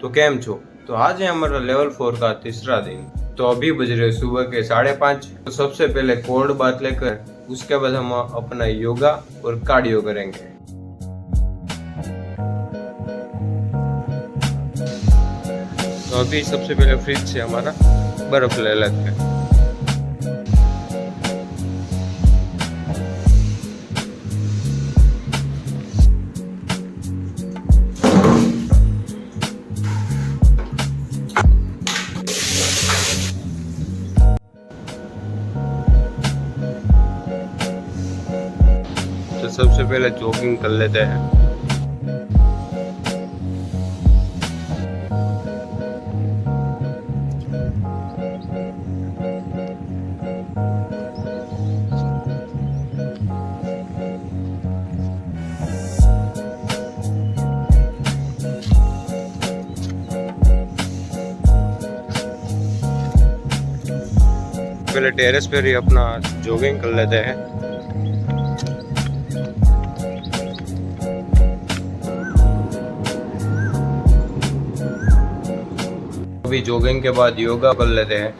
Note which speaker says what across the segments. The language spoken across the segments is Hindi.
Speaker 1: तो केम छो। तो आज है हमारा लेवल 4 का तीसरा दिन। तो अभी बज रहे सुबह के 5:30। तो सबसे पहले कोल्ड बाथ लेकर उसके बाद हम अपना योगा और कार्डियो करेंगे। तो अभी सबसे पहले फ्रिज से हमारा बर्फ ले लेते हैं। तो सबसे पहले जॉगिंग कर लेते हैं। पहले टेरेस पर ही अपना जॉगिंग कर लेते हैं। अभी जॉगिंग के बाद योगा कर लेते हैं।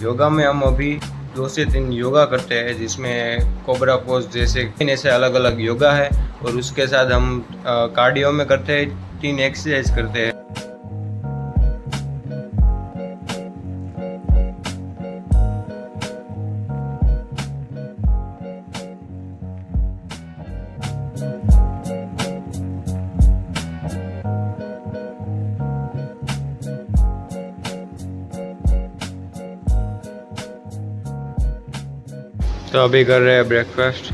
Speaker 1: योगा में हम अभी 2 से 3 योगा करते हैं, जिसमें कोबरा पोज जैसे 3 ऐसे अलग अलग योगा है। और उसके साथ हम कार्डियो में करते हैं 3 एक्सरसाइज करते हैं। तो अभी कर रहे हैं ब्रेकफास्ट।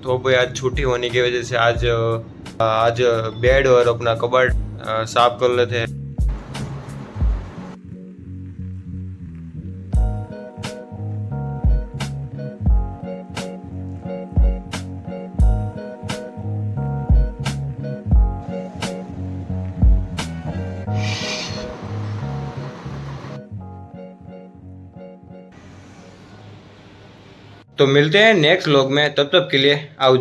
Speaker 1: तो भाई आज छुट्टी होने की वजह से आज बेड और अपना कबर्ड साफ कर लेते हैं। तो मिलते हैं नेक्स्ट व्लॉग में, तब तक के लिए आओ।